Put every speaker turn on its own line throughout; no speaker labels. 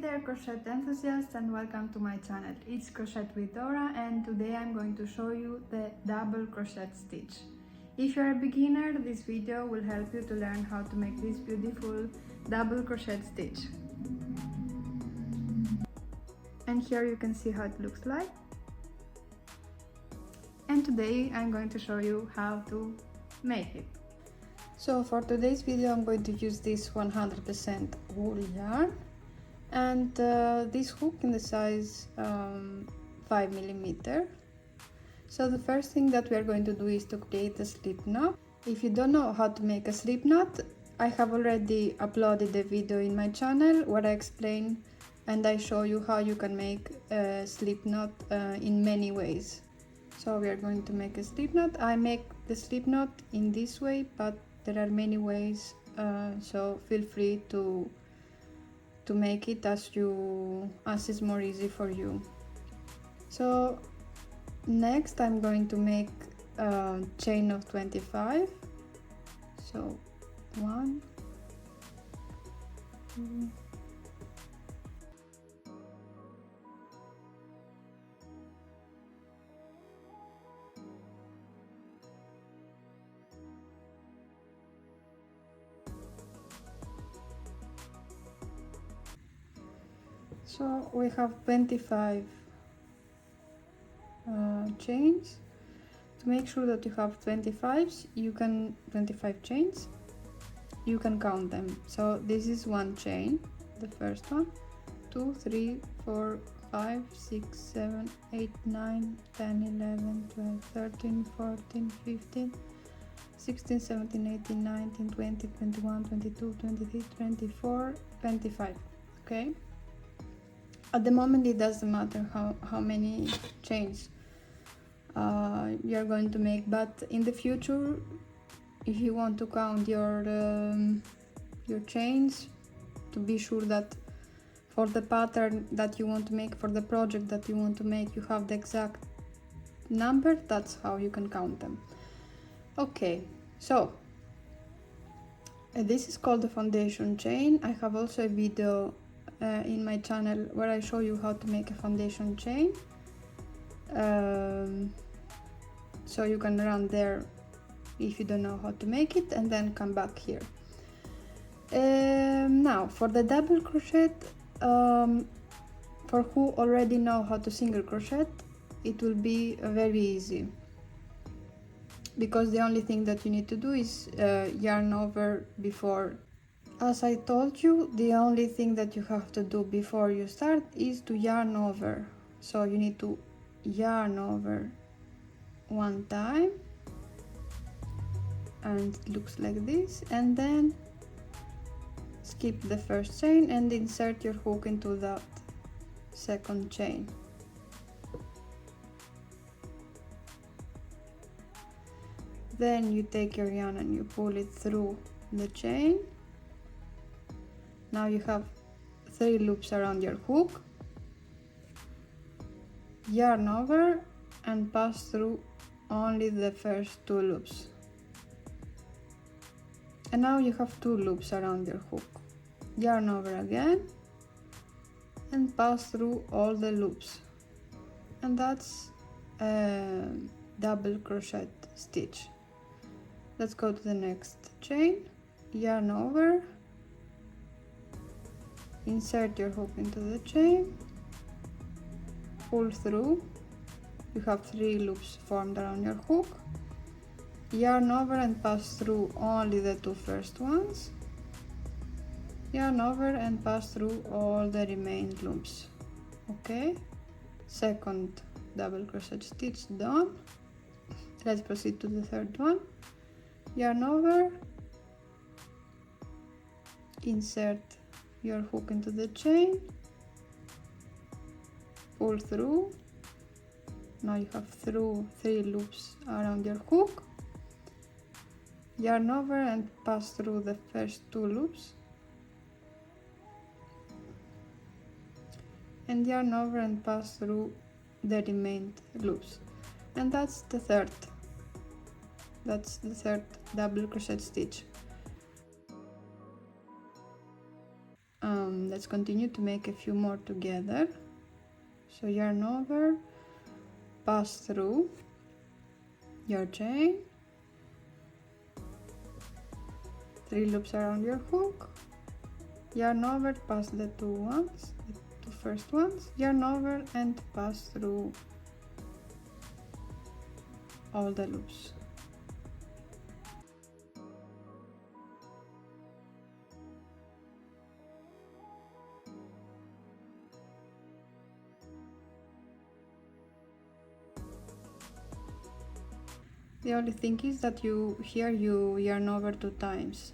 there, crochet enthusiasts, and welcome to my channel. It's Crochet with Dora, and today I'm going to show you the double crochet stitch. If you're a beginner, this video will help you to learn how to make this beautiful double crochet stitch. And here you can see how it looks like. And today I'm going to show you how to make it. So for today's video I'm going to use this 100% wool yarn and this hook in the size 5mm. So the first thing that we are going to do is to create a slip knot. If you don't know how to make a slip knot, I have already uploaded a video in my channel where I explain and I show you how you can make a slip knot in many ways. So we are going to make a slip knot. I make the slip knot in this way, but there are many ways, so feel free to make it as is more easy for you. So next I'm going to make a chain of 25. So 1, 2, so we have 25 chains. To make sure that you have 25 chains, you can count them. So this is one chain, the first one, 2, 3, 4, 5, 6, 7, 8, 9, 10, 11, 12, 13, 14, 15, 16, 17, 18, 19, 20, 21, 22, 23, 24, 25. Okay? At the moment it doesn't matter how many chains you're going to make, but in the future, if you want to count your chains, to be sure that for the pattern that you want to make, for the project that you want to make, you have the exact number, that's how you can count them. Okay, so this is called the foundation chain. I have also a video in my channel where I show you how to make a foundation chain, so you can run there if you don't know how to make it and then come back here. Now for the double crochet, for who already know how to single crochet, it will be very easy, because the only thing that you need to do is yarn over before. As I told you, the only thing that you have to do before you start is to yarn over. So you need to yarn over one time, and it looks like this, and then skip the first chain and insert your hook into that second chain. Then you take your yarn and you pull it through the chain. Now you have 3 loops around your hook, yarn over and pass through only the first 2 loops. And now you have 2 loops around your hook, yarn over again and pass through all the loops. And that's a double crochet stitch. Let's go to the next chain, yarn over, insert your hook into the chain, pull through. You have 3 loops formed around your hook, yarn over and pass through only the 2 first ones, yarn over and pass through all the remaining loops. Okay, second double crochet stitch done. Let's proceed to the third one. Yarn over, insert your hook into the chain, pull through. Now you have 3 loops around your hook, yarn over and pass through the first 2 loops, and yarn over and pass through the remaining loops. And that's the third double crochet stitch. let's continue to make a few more together. So yarn over, pass through your chain, 3 loops around your hook, yarn over, pass the two first ones, yarn over and pass through all the loops. The only thing is that you yarn over 2 times.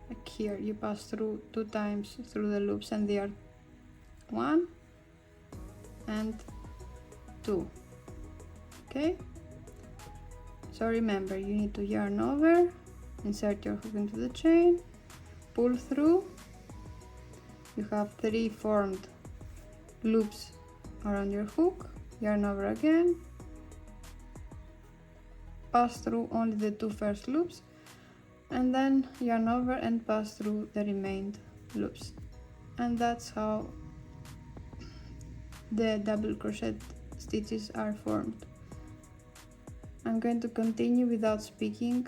Like here you pass through 2 times through the loops, and they are 1 and 2. Okay, so remember, you need to yarn over, insert your hook into the chain, pull through. You have 3 formed loops around your hook, yarn over again, pass through only the 2 first loops, and then yarn over and pass through the remaining loops. And that's how the double crochet stitches are formed. I'm going to continue without speaking.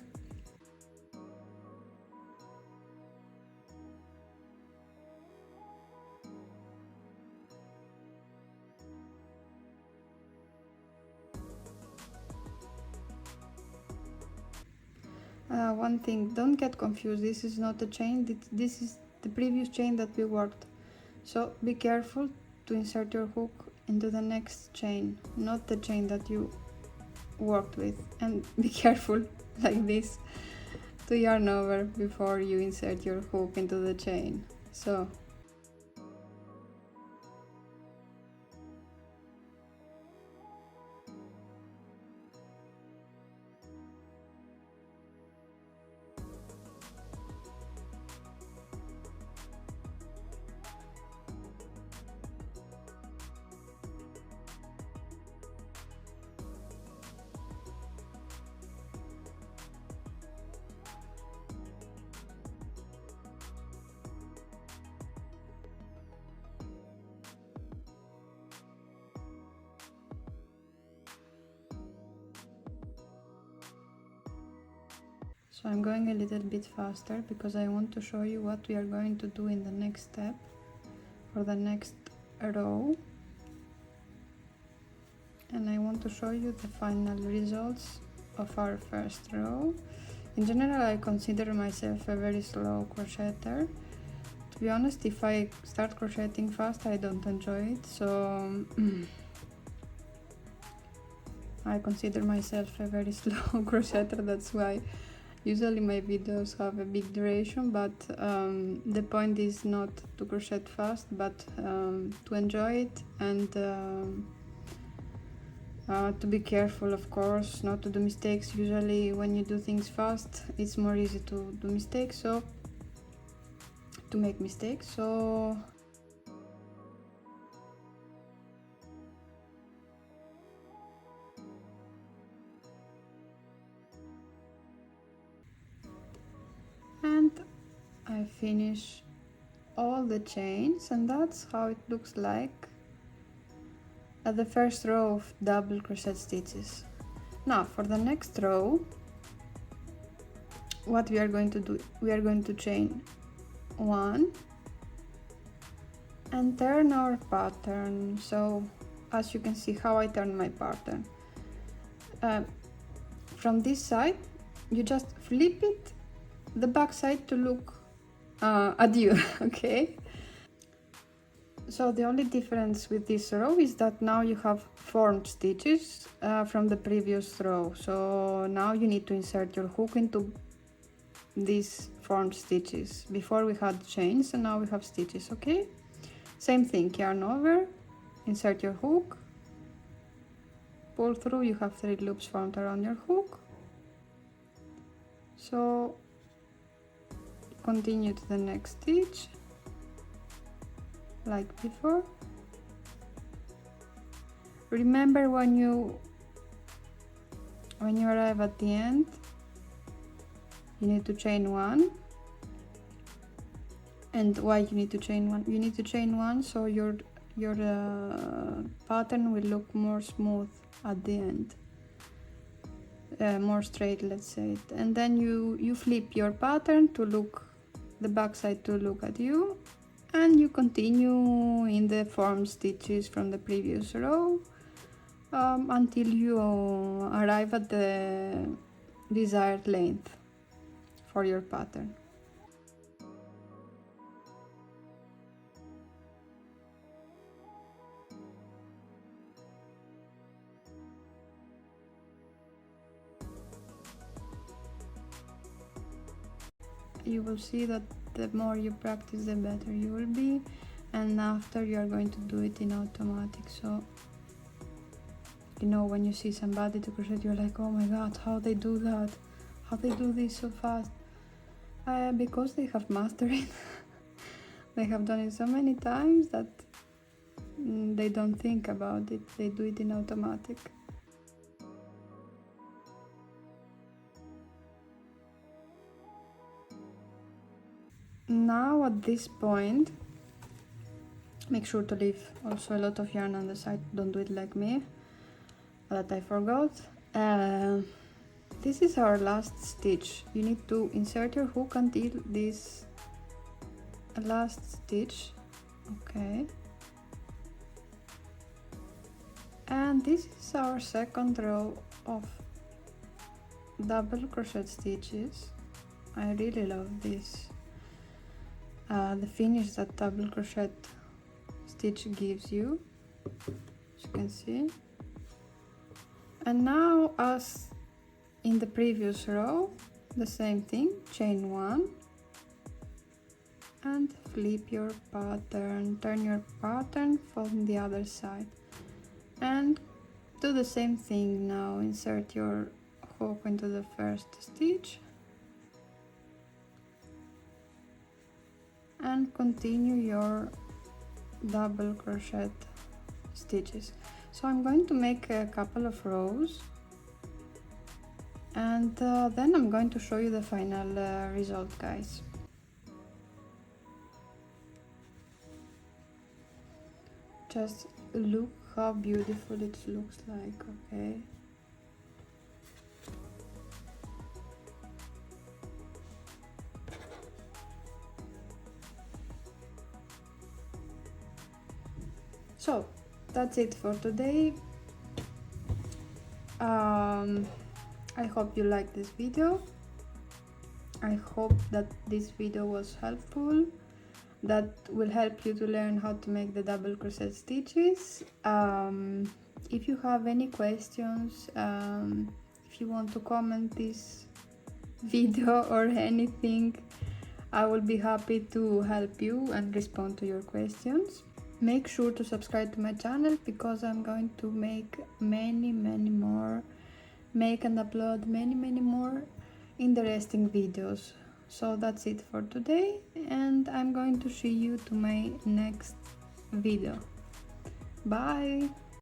One thing, don't get confused, this is not a chain, this is the previous chain that we worked. So be careful to insert your hook into the next chain, not the chain that you worked with, and be careful like this to yarn over before you insert your hook into the chain. So I'm going a little bit faster because I want to show you what we are going to do in the next step for the next row, and I want to show you the final results of our first row. In general, I consider myself a very slow crocheter. To be honest, if I start crocheting fast, I don't enjoy it, so I consider myself a very slow crocheter. That's why usually my videos have a big duration, but the point is not to crochet fast, but to enjoy it, and to be careful, of course, not to do mistakes. Usually when you do things fast, it's more easy to do mistakes, so to make mistakes. So and I finish all the chains, and that's how it looks like at the first row of double crochet stitches. Now for the next row, what we are going to do, we are going to chain 1 and turn our pattern. So as you can see how I turn my pattern, from this side you just flip it the back side to look at you. Okay, so the only difference with this row is that now you have formed stitches from the previous row, so now you need to insert your hook into these formed stitches. Before we had chains and now we have stitches. Okay, same thing, yarn over, insert your hook, pull through. You have 3 loops formed around your hook, so continue to the next stitch like before. Remember, when you arrive at the end, you need to chain 1 And why you need to chain one? You need to chain one so your pattern will look more smooth at the end, more straight, let's say it. And then you flip your pattern to look the back side to look at you, and you continue in the form stitches from the previous row until you arrive at the desired length for your pattern. You will see that the more you practice, the better you will be, and after you are going to do it in automatic. So you know, when you see somebody to crochet, you're like, oh my god, how they do that, how they do this so fast. Because they have mastered it. They have done it so many times that they don't think about it, they do it in automatic. Now at this point, make sure to leave also a lot of yarn on the side, don't do it like me, that I forgot. This is our last stitch. You need to insert your hook until this last stitch, okay, and this is our second row of double crochet stitches. I really love this, the finish that double crochet stitch gives you, as you can see. And now, as in the previous row, the same thing, chain one and flip your pattern, turn your pattern from the other side, and do the same thing. Now insert your hook into the first stitch and continue your double crochet stitches. So I'm going to make a couple of rows, and then I'm going to show you the final result, guys. Just look how beautiful it looks like, okay? So that's it for today. I hope you liked this video. I hope that this video was helpful, that will help you to learn how to make the double crochet stitches. If you have any questions, if you want to comment this video or anything, I will be happy to help you and respond to your questions. Make sure to subscribe to my channel, because I'm going to make many more, make and upload many more interesting videos. So that's it for today, and I'm going to see you to my next video. Bye!